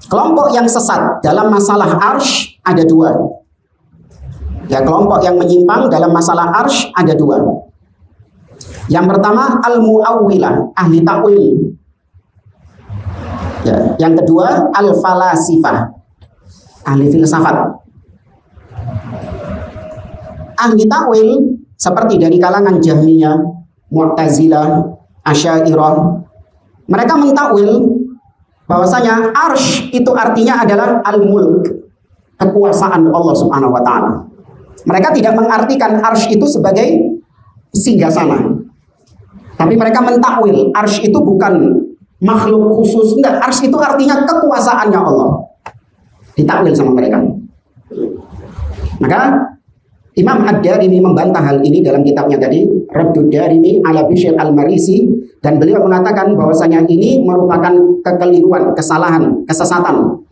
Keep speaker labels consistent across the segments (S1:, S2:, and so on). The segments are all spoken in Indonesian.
S1: Kelompok yang sesat dalam masalah arsy ada dua. Ya, kelompok yang menyimpang dalam masalah arsy ada dua. Yang pertama al-mu'awwilah, ahli takwil. Ya, yang kedua al-falasifah, ahli filsafat. Ahli takwil seperti dari kalangan Jahmiyah, Mu'tazilah, Asy'ariyah, mereka mentakwil bahwasanya arsy itu artinya adalah al-mulk, kekuasaan Allah Subhanahu wa taala. Mereka tidak mengartikan arsy itu sebagai singgasana. Tapi mereka mentakwil arsy itu bukan makhluk khusus, enggak, arsy itu artinya kekuasaannya Allah. Ditakwil sama mereka. Maka Imam Ad-Darimi membantah hal ini dalam kitabnya tadi, Raddud Darimi ala Bishr al-Marisi, dan beliau mengatakan bahwasanya ini merupakan kekeliruan, kesalahan, kesesatan.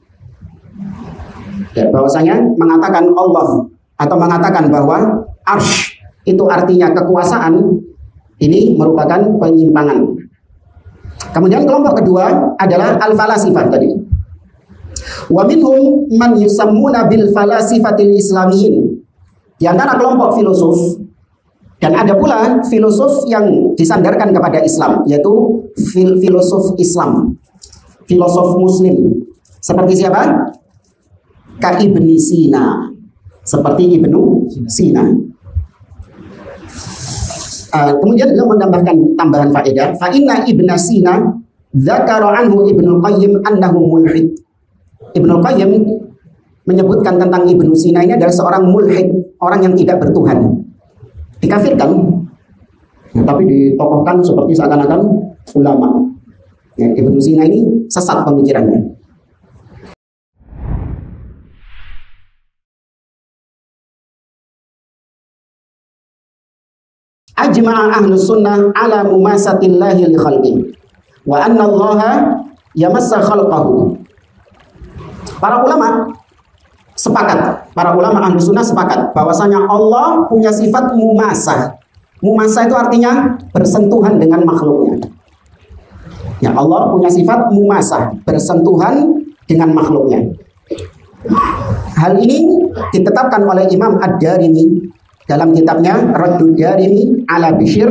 S1: Dan bahwasanya mengatakan Allah atau mengatakan bahwa arsy itu artinya kekuasaan, ini merupakan penyimpangan. Kemudian kelompok kedua adalah al-falasifah tadi. Wa minhum man yusammuna bil falasifatil islamiyin. Di antara kelompok filosof, dan ada pula filosof yang disandarkan kepada Islam, yaitu filosof Islam, filosof Muslim. Seperti siapa? Ka Ibni Sina, seperti Ibnu Sina. Kemudian beliau menambahkan tambahan faedah, fa inna Ibnu Sina dzakara anhu Ibnu Qayyim annahu mulhid. Ibnu Qayyim menyebutkan tentang Ibnu Sina ini adalah seorang mulhid, orang yang tidak bertuhan, dikafirkan, ya, tapi ditokohkan seperti seakan-akan ulama. Ya, Ibnu Sina ini sesat pemikirannya. Ajma'a ahlus sunnah ala mumasatillahi li khalqi wa anna allaha yamassa khalqahu. Para ulama sepakat, para ulama ahlu sunnah sepakat bahwasanya Allah punya sifat mumasah. Mumasah itu artinya bersentuhan dengan makhluknya. Ya, Allah punya sifat mumasah, bersentuhan dengan makhluknya. Hal ini ditetapkan oleh Imam Ad-Darimi dalam kitabnya Raddud Darimi ala Bishr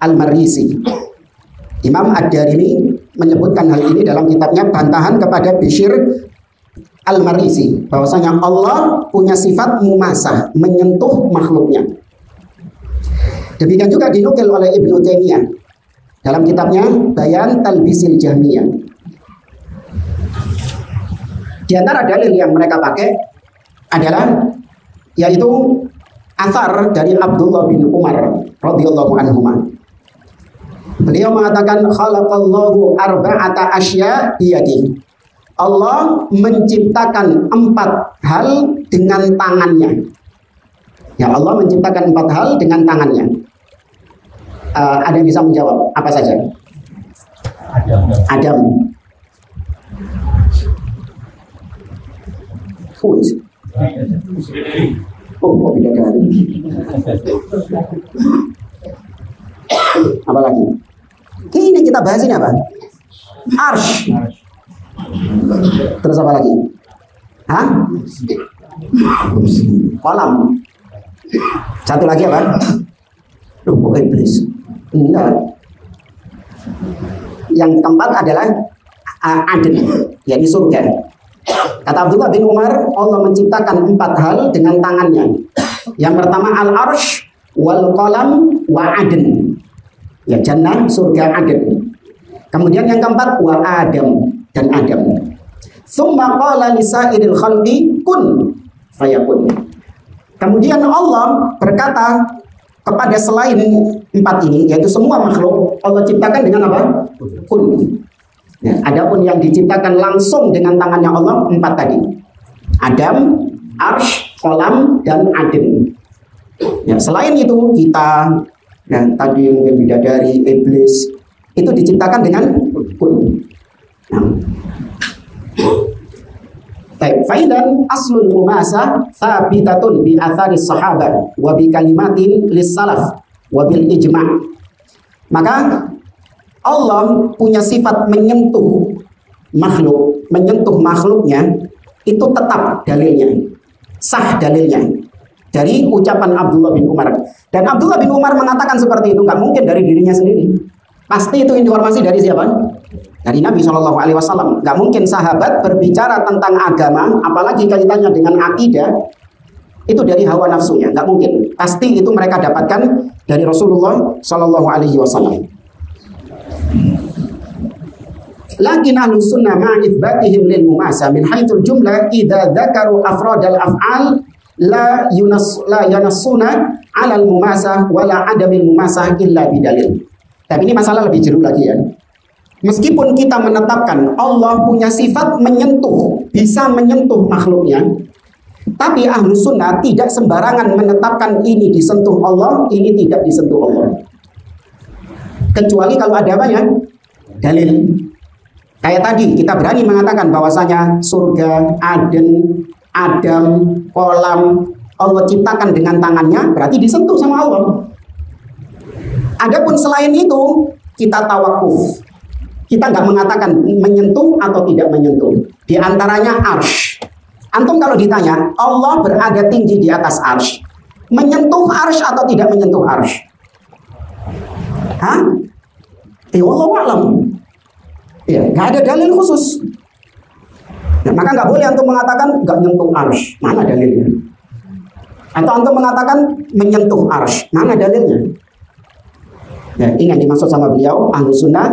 S1: al-Marisi. Imam Ad-Darimi menyebutkan hal ini dalam kitabnya bantahan kepada Bishr al-Marisi, bahwasanya Allah punya sifat mumasah, menyentuh makhluknya. Demikian juga dinukil oleh Ibnu Taimiyah dalam kitabnya Bayan Talbisil Jahmiyah. Di antara dalil yang mereka pakai adalah yaitu athar dari Abdullah bin Umar radhiyallahu anhuma. Beliau mengatakan khalaqallahu arba'ata asya biyadihi. Allah menciptakan 4 hal dengan tangannya. Ya, Allah menciptakan 4 hal dengan tangannya. Ada yang bisa menjawab apa saja? Adam. Oh, bidadari. Apa lagi? Ini kita bahas ini apa? Arsy. Terus apa lagi? Hah? Kolam. Satu lagi apa? Kok iblis? Enggak. Yang keempat adalah Aden, yakni surga. Kata Abdullah bin Umar, Allah menciptakan 4 hal dengan tangannya. Yang pertama al-arsh, wal qalam, wa Aden. Ya, jannah, surga, Aden. Kemudian yang keempat wa Adam, dan Adam. Tsumma qala lisairil khalqi kun fayakun. Kemudian Allah berkata kepada selain 4 ini, yaitu semua makhluk, Allah ciptakan dengan apa? Kun. Ya, adapun yang diciptakan langsung dengan tangannya Allah 4 tadi. Adam, Arsh, Kolam, dan Aden. Ya, selain itu kita, ya, tadi mungkin bidadari, iblis, itu diciptakan dengan kun. Nah. Faidan aslul mumasa thabitatun bi athari sahabat wa bi kalimatin lis salaf wa bil ijma'. Maka Allah punya sifat menyentuh makhluk, menyentuh makhluknya, itu tetap dalilnya, sah dalilnya dari ucapan Abdullah bin Umar. Dan Abdullah bin Umar mengatakan seperti itu, nggak mungkin dari dirinya sendiri. Pasti itu informasi dari siapa? Dari Nabi SAW. Nggak mungkin sahabat berbicara tentang agama, apalagi kaitannya dengan akidah, itu dari hawa nafsunya. Nggak mungkin. Pasti itu mereka dapatkan dari Rasulullah SAW. Lakin ahlu sunnah ma'ithbatihim lil mumasa min haitsul jumlah idza dzakaru afradal af'al la yanassuna 'ala al mumasa wala 'adamil mumasa illa bidalil. Tapi ini masalah lebih jauh lagi ya. Meskipun kita menetapkan Allah punya sifat menyentuh, bisa menyentuh makhluknya, tapi ahlu sunnah tidak sembarangan menetapkan ini disentuh Allah, ini tidak disentuh Allah. Kecuali kalau ada apa ya? Dalil. Kayak tadi kita berani mengatakan bahwasanya surga, Aden, Adam, kolam Allah ciptakan dengan tangannya, berarti disentuh sama Allah. Adapun selain itu kita tawakuf. Kita nggak mengatakan menyentuh atau tidak menyentuh. Di antaranya arsy. Antum kalau ditanya Allah berada tinggi di atas arsy, menyentuh arsy atau tidak menyentuh arsy? Hah? Wallahu a'lam. Ya, nggak ada dalil khusus. Nah, maka nggak boleh antum mengatakan nggak nyentuh arsy. Mana dalilnya? Atau antum mengatakan menyentuh arsy. Mana dalilnya? Ya, ini yang dimaksud sama beliau ahlu sunnah.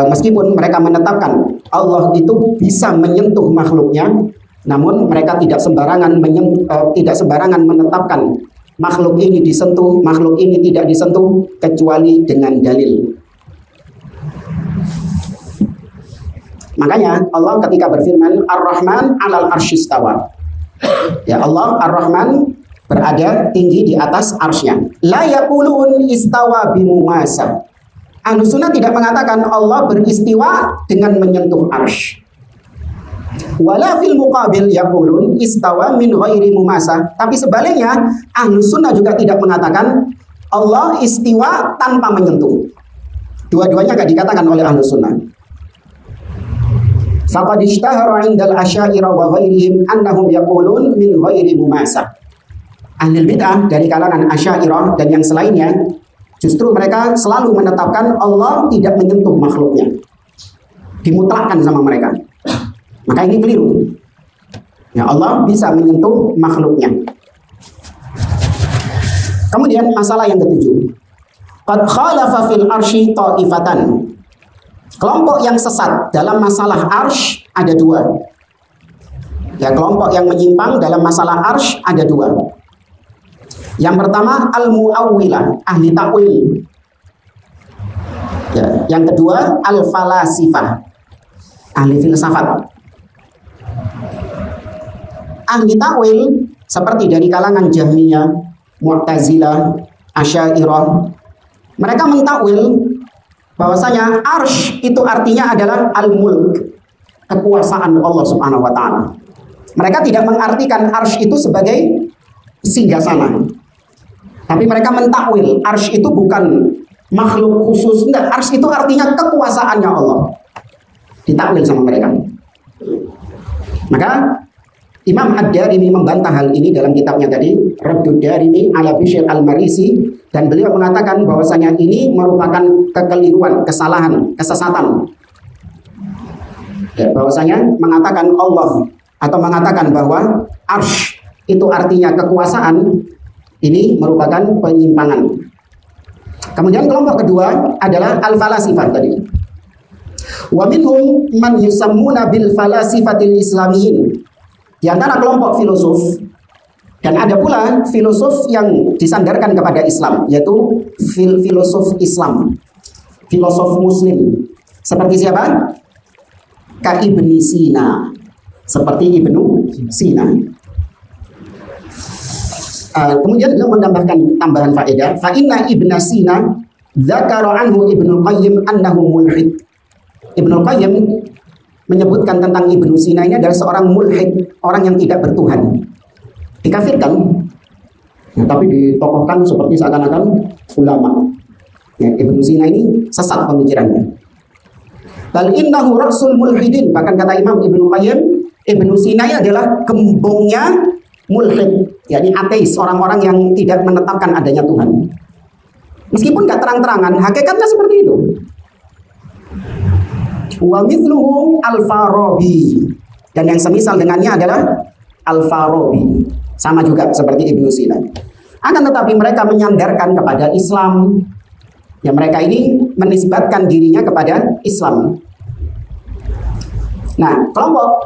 S1: Meskipun mereka menetapkan Allah itu bisa menyentuh makhluknya, namun mereka tidak sembarangan menetapkan makhluk ini disentuh, makhluk ini tidak disentuh kecuali dengan dalil. Makanya Allah ketika berfirman Ar-Rahman 'alal arsy istawa. Ya, Allah Ar-Rahman berada tinggi di atas arsy-Nya. La yaqulun istawa bimumasa. Ahlus sunnah tidak mengatakan Allah beristiwa dengan menyentuh arsy. Wala fil muqabil yaqulun istawa min ghairi mumasa. Tapi sebaliknya Ahlus sunnah juga tidak mengatakan Allah istiwa tanpa menyentuh. Dua-duanya tidak dikatakan oleh Ahlus sunnah. Faqad ishtahara 'indal asy'ariyah wa ghairihim annahum yaqulun min ghairi mumasa. Ahli bid'ah dari kalangan Asy'ariyah dan yang selainnya justru mereka selalu menetapkan Allah tidak menyentuh makhluknya. Dimutlakkan sama mereka. Maka ini keliru. Ya, Allah bisa menyentuh makhluknya. Kemudian masalah yang ketujuh. Qad khalafa fil arsy ta'ifatan. Kelompok yang sesat dalam masalah arsy ada dua. Ya, kelompok yang menyimpang dalam masalah arsy ada dua. Yang pertama al-mu'awwilah, ahli takwil. Ya, yang kedua al-falasifah, ahli filsafat. Ahli takwil seperti dari kalangan Jahmiyah, Mu'tazilah, Asy'ariyah. Mereka mentakwil bahwasanya arsy itu artinya adalah al-mulk, kekuasaan Allah Subhanahu wa taala. Mereka tidak mengartikan arsy itu sebagai singgasana. Tapi mereka mentakwil arsy itu bukan makhluk khusus, enggak, arsy itu artinya kekuasaannya Allah. Ditakwil sama mereka. Maka Imam Ad-Darimi membantah hal ini dalam kitabnya tadi, Raddud Darimi ala Bishr al-Marisi, dan beliau mengatakan bahwasanya ini merupakan kekeliruan, kesalahan, kesesatan. Ya, bahwasanya mengatakan Allah atau mengatakan bahwa arsy itu artinya kekuasaan, ini merupakan penyimpangan. Kemudian kelompok kedua adalah al-falasifah tadi. Wa minhum man yusammuna bil falasifatil islamiyyin. Di antara kelompok filosof, dan ada pula filosof yang disandarkan kepada Islam, yaitu filosof Islam, filosof Muslim. Seperti siapa? Ka Ibni Sina, seperti Ibnu Sina. Kemudian beliau menambahkan tambahan faedah. Fa inna Ibnu Sina dzakara anhu Ibnu Qayyim annahu mulhid. Ibnu Qayyim menyebutkan tentang Ibnu Sina ini adalah seorang mulhid, orang yang tidak bertuhan, dikafirkan, ya, tapi ditokohkan seperti seakan-akan ulama. Ya, Ibnu Sina ini sesat pemikirannya. Bal innahu ra'sul mulhidin. Bahkan kata Imam Ibnu Qayyim, Ibnu Sina adalah gembongnya mulhid, yakni ateis, orang-orang yang tidak menetapkan adanya Tuhan. Meskipun gak terang-terangan, hakikatnya seperti itu. Wa mithluhu al-Farabi, dan yang semisal dengannya adalah al-Farabi, sama juga seperti Ibnu Sina. Akan tetapi mereka menyandarkan kepada Islam. Ya, mereka ini menisbatkan dirinya kepada Islam. Nah, kelompok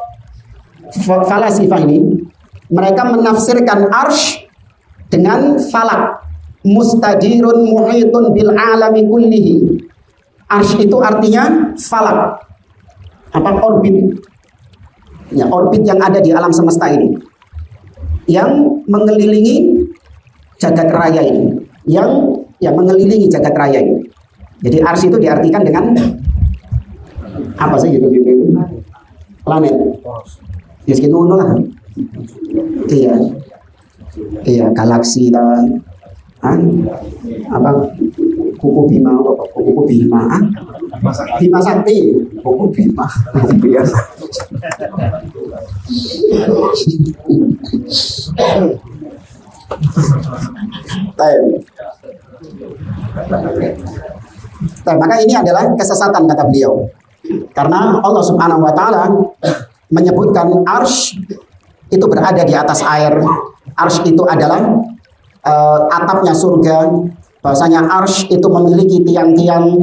S1: falasifah ini, mereka menafsirkan arsy dengan falak, mustadirun muhitun bil alami kullihi. Arsy itu artinya falak, apa, orbit. Ya, orbit yang ada di alam semesta ini, yang mengelilingi jagat raya ini, yang mengelilingi jagat raya ini. Jadi arsy itu diartikan dengan apa sih gitu? Planet. Ya segitu lah. Iya, galaksi apa? Kuku Bima, Bima Sakti, Kuku Bima. Maka ini adalah kesesatan kata beliau, karena Allah Subhanahu wa Ta'ala menyebutkan arsy itu berada di atas air. Arsy itu adalah atapnya surga. Bahwasanya arsy itu memiliki tiang-tiang.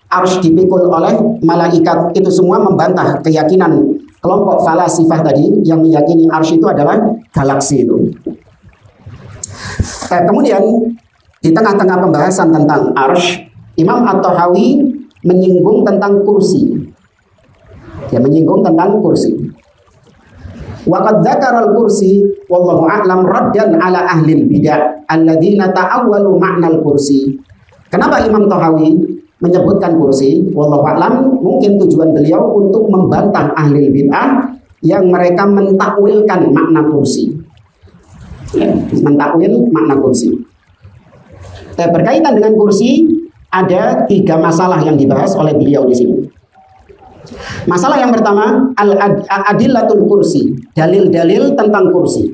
S1: Arsy dipikul oleh malaikat. Itu semua membantah keyakinan kelompok falasifah tadi yang meyakini arsy itu adalah galaksi itu. Kemudian di tengah-tengah pembahasan tentang arsy, Imam At-Tahawi menyinggung tentang kursi. Ya, menyinggung tentang kursi. Wa qad dzakara al-kursi wallahu a'lam raddan ala ahli bidah alladzina ta'awwalu ma'nal kursi. Kenapa Imam Tahawi menyebutkan kursi? Wallahu a'lam, mungkin tujuan beliau untuk membantah ahli bid'ah yang mereka mentakwilkan makna kursi. Ya, mentakwil makna kursi. Berkaitan dengan kursi, ada 3 masalah yang dibahas oleh beliau di sini. Masalah yang pertama, al-adillatul kursi, dalil-dalil tentang kursi.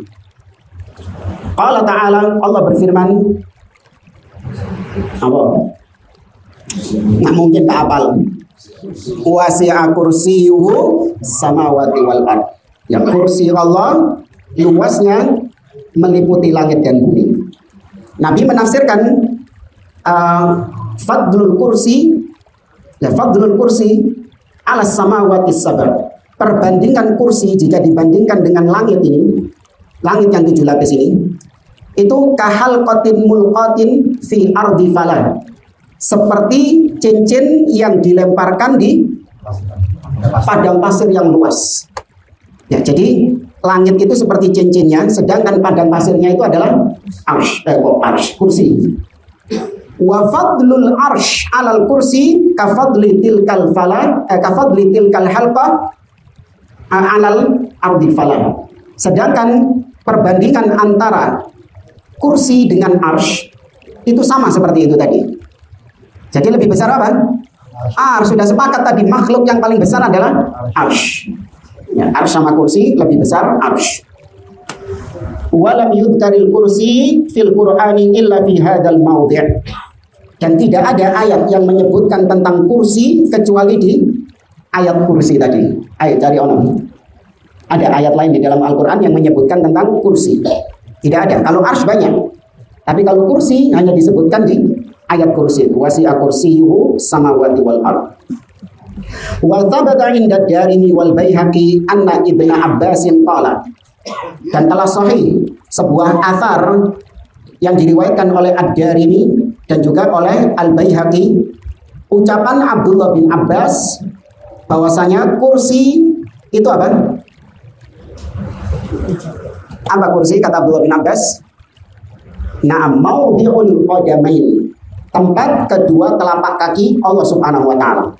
S1: Allah Ta'ala, Allah berfirman, apa? Nggak mungkin tak hafal. Wasi'a kursiyuhu samawati wal ard. Yang kursi Allah luasnya meliputi langit dan bumi. Nabi menafsirkan fadlul kursi, ya, fadlul kursi ala samawati sab'a. Perbandingan kursi jika dibandingkan dengan langit ini, langit yang 7 lapis ini, itu kahal qatin mulqatin fi ardi falan. Seperti cincin yang dilemparkan di padang pasir yang luas. Ya, jadi langit itu seperti cincinnya, sedangkan padang pasirnya itu adalah arsy, kursi. Wa fadlul arsh alal kursi kafadli tilkal falan kafadli tilkal halqa alal ardi falan. Sedangkan perbandingan antara kursi dengan arsh itu sama seperti itu tadi. Jadi lebih besar apa? Sudah sepakat tadi, makhluk yang paling besar adalah arsh. Ya, arsh sama kursi lebih besar arsh. Walam yudhkaril kursi fil Qur'ani illa fi hadzal mawdi'. Dan tidak ada ayat yang menyebutkan tentang kursi kecuali di ayat kursi tadi. Ayat dari ono. Ada ayat lain di dalam Al-Qur'an yang menyebutkan tentang kursi. Tidak ada. Kalau arsy banyak. Tapi kalau kursi hanya disebutkan di ayat kursi. Wasi'a kursiyuhu samawati wal ard. Wa thabata 'inda ad-Darimi wal Baihaqi anna Ibnu Abbasin qala. Dan telah sahih sebuah athar yang diriwayatkan oleh Ad-Darimi dan juga oleh Al-Baihaqi, ucapan Abdullah bin Abbas bahwasanya kursi itu apa? Apa kursi kata Abdullah bin Abbas? Na'am mawdi'ul qadamain, tempat kedua telapak kaki Allah Subhanahu wa taala.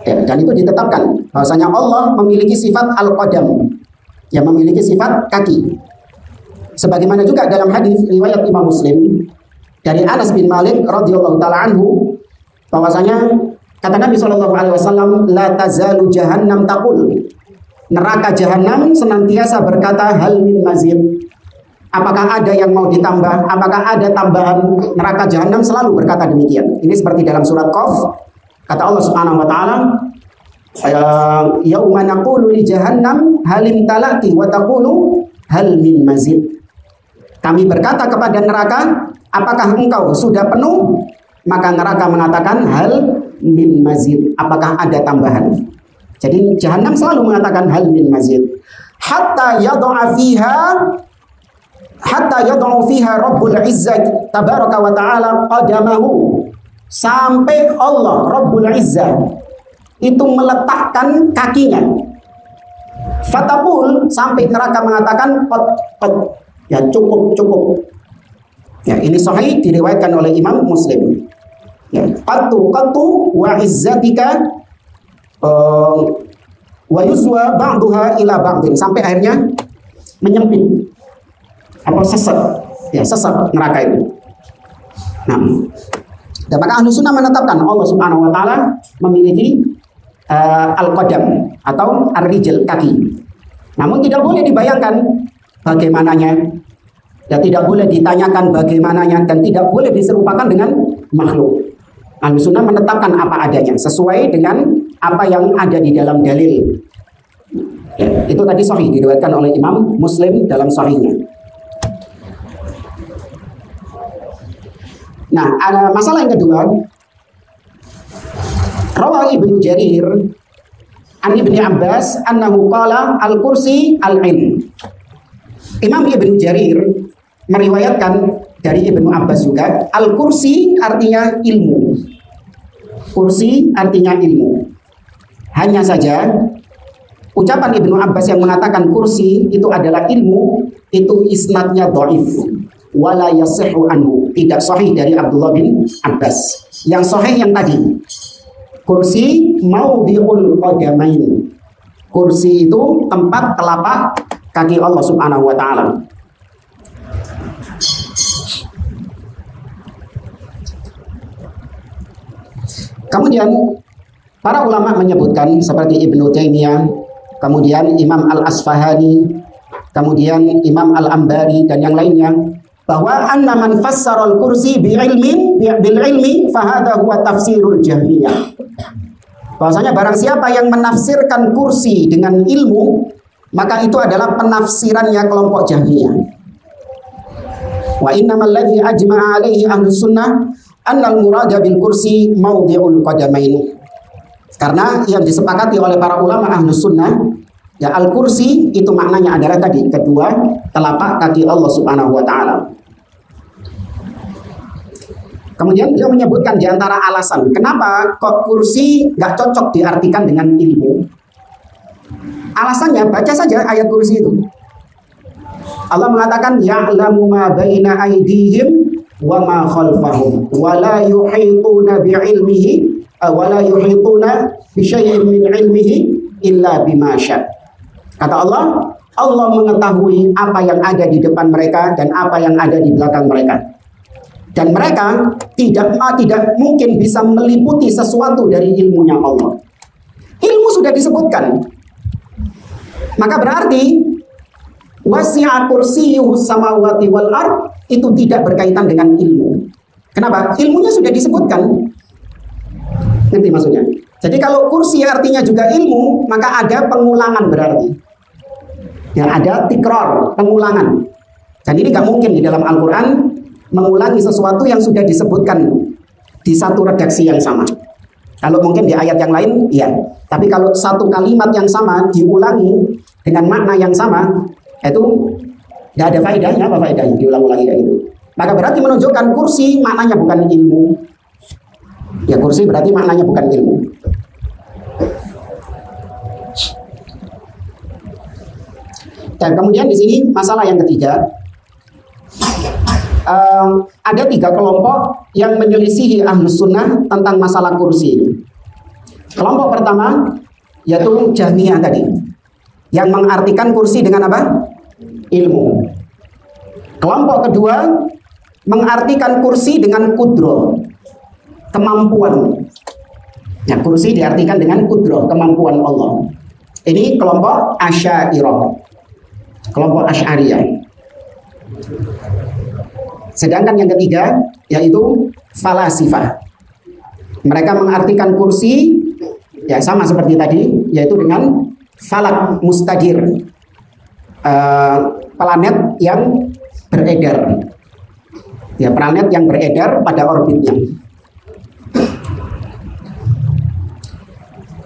S1: Ya, dan itu ditetapkan bahwasanya Allah memiliki sifat al-qadam, yang memiliki sifat kaki. Sebagaimana juga dalam hadis riwayat Imam Muslim dari Anas bin Malik radhiyallahu taala anhu bahwasanya Kata Nabi SAW, la tazalu jahannam taqul. Neraka jahanam senantiasa berkata, hal min mazid. Apakah ada yang mau ditambah? Apakah ada tambahan? Neraka jahanam selalu berkata demikian. Ini seperti dalam surat Qaf. Kata Allah Subhanahu wa taala, yauma naqulu li jahannam halim talati wa taqulu hal min mazid. Kami berkata kepada neraka, apakah engkau sudah penuh? Maka neraka mengatakan hal min mazid, apakah ada tambahan? Jadi jahanam selalu mengatakan hal min mazid. Hatta yad'u fiha Rabbul Izzah tabaraka wa ta'ala qadamahu. Sampai Allah Rabbul Izzah itu meletakkan kakinya. Fataqul, sampai neraka mengatakan qad, ya cukup. Ya, ini sahih diriwayatkan oleh Imam Muslim. Ya, qattu wa izzatika wa yuzwa ba'daha ila ba'din, sampai akhirnya menyempit apa sesat neraka itu. Nah, dan maka ahlu sunnah menetapkan Allah Subhanahu wa taala memiliki al-qadam atau ar-rijl, kaki. Namun tidak boleh dibayangkan bagaimananya, dan tidak boleh ditanyakan bagaimananya, dan tidak boleh diserupakan dengan makhluk. Ahlu sunnah menetapkan apa adanya sesuai dengan apa yang ada di dalam dalil. Ya, itu tadi sahih diriwayatkan oleh Imam Muslim dalam sahihnya. Nah, ada masalah yang kedua. Rawah Ibnu Jarir an Ibni Abbas annahu qala al-kursi al-ilm. Imam Ibnu Jarir meriwayatkan dari Ibnu Abbas juga, al-kursi artinya ilmu. Kursi artinya ilmu. Hanya saja ucapan Ibnu Abbas yang mengatakan kursi itu adalah ilmu, itu isnadnya dhaif, wala yasihhu anhu, tidak sahih dari Abdullah bin Abbas. Yang sahih yang tadi, kursi maudhi'ul qadamain. Kursi itu tempat telapak kaki Allah Subhanahu wa taala. Kemudian para ulama menyebutkan seperti Ibnu Taimiyah, kemudian Imam Al-Asfahani, kemudian Imam Al-Ambari dan yang lainnya, bahwa anna man fassara al-kursi bil ilmi fahada huwa tafsirul Jahmiyah. Bahwasanya barang siapa yang menafsirkan kursi dengan ilmu, maka itu adalah penafsirannya kelompok Jahmiyah. Wa innamal ladzi ajma'a alaihi ahlus sunnah annal murada bil kursi maudhi'ul qadamain. Karena yang disepakati oleh para ulama ahlus sunnah, ya al-kursi itu maknanya adalah tadi kedua telapak kaki Allah Subhanahu wa taala. Kemudian beliau menyebutkan di antara alasan kenapa kok kursi nggak cocok diartikan dengan ilmu. Alasannya, baca saja ayat kursi itu. Allah mengatakan ya'lamu ma baina aydihim wa ma khalfahum wa la yuhituna bi'ilmihi wa la yuhituna bi syai'in min ilmihi illa bima syaa. Kata Allah, Allah mengetahui apa yang ada di depan mereka dan apa yang ada di belakang mereka. Dan mereka tidak mungkin bisa meliputi sesuatu dari ilmunya Allah. Ilmu sudah disebutkan. Maka berarti wasi'a kursiyyuhus samawati wal ard itu tidak berkaitan dengan ilmu. Kenapa? Ilmunya sudah disebutkan. Ngerti maksudnya? Jadi kalau kursi artinya juga ilmu, maka ada pengulangan berarti. Ya, ada tikrar, pengulangan. Dan ini nggak mungkin di dalam Al-Quran mengulangi sesuatu yang sudah disebutkan di satu redaksi yang sama. Kalau mungkin di ayat yang lain, iya. Tapi kalau satu kalimat yang sama diulangi dengan makna yang sama, itu nggak ada faedahnya. Apa faedahnya diulang-ulangi kayak gitu? Maka berarti menunjukkan kursi maknanya bukan ilmu. Ya, kursi berarti maknanya bukan ilmu. Dan kemudian di sini masalah yang ketiga, ada 3 kelompok yang menyelisihi Ahlus Sunnah tentang masalah kursi. Kelompok pertama yaitu Jahmiyah tadi, yang mengartikan kursi dengan apa? Ilmu. Kelompok kedua mengartikan kursi dengan kudro, kemampuan. Ya, kursi diartikan dengan kudrah, kemampuan Allah. Ini kelompok Asy'ariyah, kelompok Asy'ariyah. Sedangkan yang ketiga yaitu falasifah. Mereka mengartikan kursi ya sama seperti tadi, yaitu dengan falak mustadir, planet yang beredar. Ya, planet yang beredar pada orbitnya.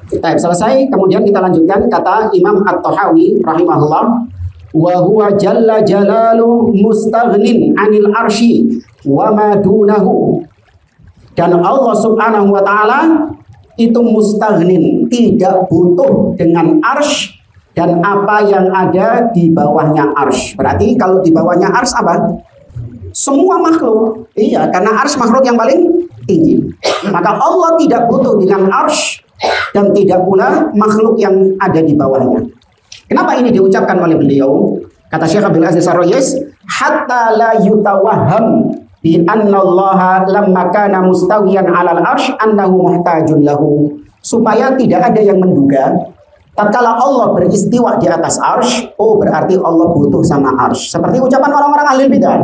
S1: Kita selesai, kemudian kita lanjutkan kata Imam At-Tahawi rahimahullah, wa huwa jalla jalalu mustaghnin 'anil arsy wa ma dunahu. Dan Allah Subhanahu wa taala itu mustaghnin, tidak butuh dengan arsy dan apa yang ada di bawahnya arsy. Berarti kalau di bawahnya arsy apa? Semua makhluk. Iya, karena arsy makhluk yang paling tinggi. Maka Allah tidak butuh dengan arsy dan tidak pula makhluk yang ada di bawahnya. Kenapa ini diucapkan oleh beliau? Kata Syekh Abdul Aziz Ar-Rayis, hatta la yutawahham bi anna Allah lamma kana mustawiyan 'alal arsy annahu muhtajun lahu. Supaya tidak ada yang menduga tatkala Allah beristiwa di atas arsy, oh berarti Allah butuh sama arsy. Seperti ucapan orang-orang ahli bidah.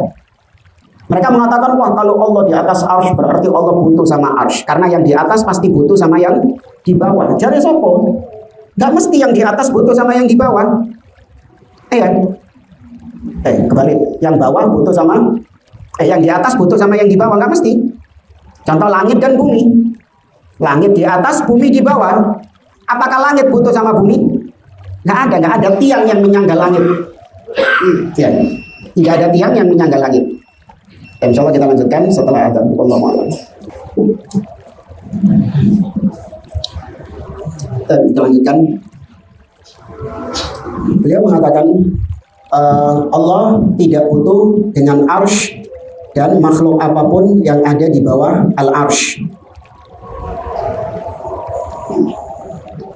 S1: Mereka mengatakan, wah kalau Allah di atas arsy berarti Allah butuh sama arsy. Karena yang di atas pasti butuh sama yang di bawah. Jadi sopo? Gak mesti yang di atas butuh sama yang di bawah. Kebalik. Yang bawah butuh sama yang di atas butuh sama yang di bawah. Gak mesti. Contoh langit dan bumi. Langit di atas, bumi di bawah. Apakah langit butuh sama bumi? Gak ada tiang yang menyangga langit. Ya. Tidak ada tiang yang menyangga langit. Insya Allah kita lanjutkan setelah adzan. Wallahu a'lam. Dan kita lanjutkan. Beliau mengatakan Allah tidak butuh dengan arsy dan makhluk apapun yang ada di bawah al-arsy.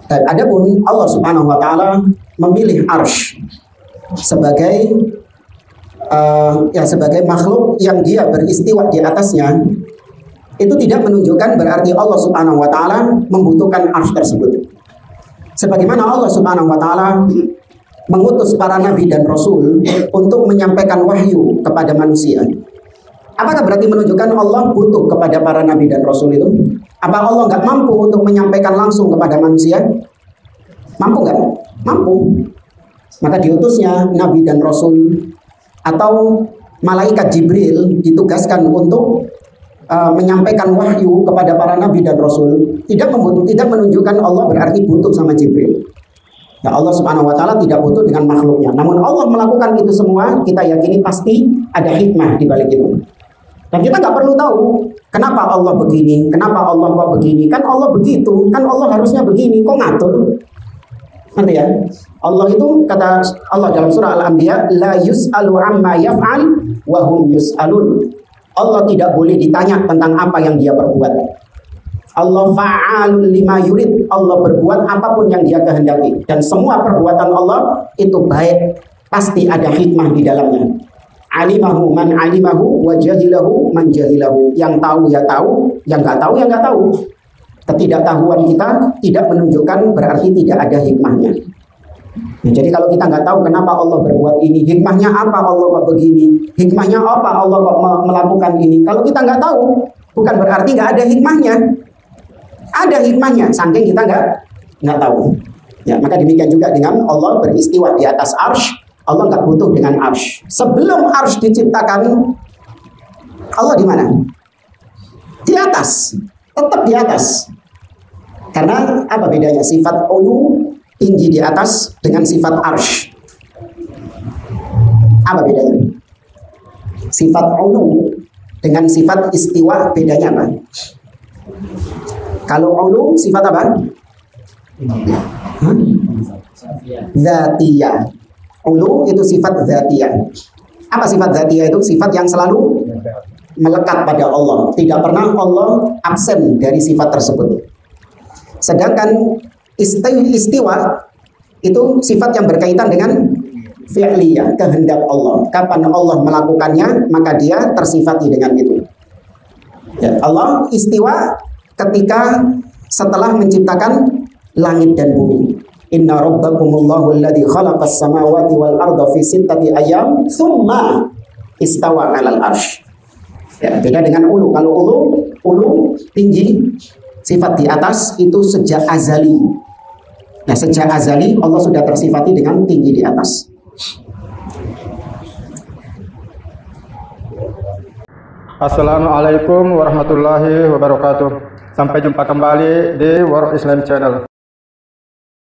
S1: Dan adapun Allah Subhanahu wa taala memilih arsy sebagai sebagai makhluk yang dia beristiwa di atasnya, itu tidak menunjukkan berarti Allah Subhanahu wa taala membutuhkan arsy tersebut. Sebagaimana Allah Subhanahu wa taala mengutus para nabi dan rasul untuk menyampaikan wahyu kepada manusia. Apakah berarti menunjukkan Allah butuh kepada para nabi dan rasul itu? Apa Allah nggak mampu untuk menyampaikan langsung kepada manusia? Mampu nggak? Mampu. Maka diutusnya nabi dan rasul atau malaikat Jibril ditugaskan untuk menyampaikan wahyu kepada para nabi dan rasul. Tidak menunjukkan Allah berarti butuh sama Jibril. Nah, Allah Subhanahu wa taala tidak butuh dengan makhluknya. Namun Allah melakukan itu semua, kita yakini pasti ada hikmah di balik itu. Dan kita nggak perlu tahu kenapa Allah begini, kenapa Allah kok begini. Kan Allah begitu, kan Allah harusnya begini, kok ngatur? Nanti ya. Allah itu kata Allah dalam surah Al-Anbiya, la yus'alu amma yaf'al wa hum yus'alun. Allah tidak boleh ditanya tentang apa yang dia perbuat. Allah fa'alun lima yurid. Allah berbuat apapun yang dia kehendaki. Dan semua perbuatan Allah itu baik. Pasti ada hikmah di dalamnya. Alimahu man alimahu wa jahilahu man jahilahu. Yang tahu ya tahu, yang nggak tahu ya nggak tahu. Ketidaktahuan kita tidak menunjukkan berarti tidak ada hikmahnya. Ya, jadi kalau kita nggak tahu kenapa Allah berbuat ini, hikmahnya apa Allah kok begini, hikmahnya apa Allah kok melakukan ini. Kalau kita nggak tahu, bukan berarti nggak ada hikmahnya. Ada hikmahnya, saking kita nggak tahu. Ya, maka demikian juga dengan Allah beristiwa di atas arsy. Allah nggak butuh dengan arsy. Sebelum arsy diciptakan, Allah di mana? Di atas, tetap di atas. Karena apa bedanya sifat ulu tinggi di atas dengan sifat arsy? Apa bedanya? Sifat ulu dengan sifat istiwa bedanya apa? Kalau ulu sifat apa? Dzatiyah. Ulu itu sifat dzatiyah. Apa sifat dzatiyah itu? Sifat yang selalu melekat pada Allah. Tidak pernah Allah absen dari sifat tersebut. Sedangkan istiwa itu sifat yang berkaitan dengan fi'liyah, kehendak Allah. Kapan Allah melakukannya, maka dia tersifati dengan itu. Ya, Allah istiwa ketika setelah menciptakan langit dan bumi. Inna rabbakumullahu alladzi khalaqas samawati wal arda fi sittati ayyam tsumma istawa 'alal arsy. Ya, beda dengan ulu. Kalau ulu tinggi, sifat di atas itu sejak azali. Nah, sejak azali Allah sudah tersifati dengan tinggi di atas.
S2: Assalamualaikum warahmatullahi wabarakatuh. Sampai jumpa kembali di World Islam Channel.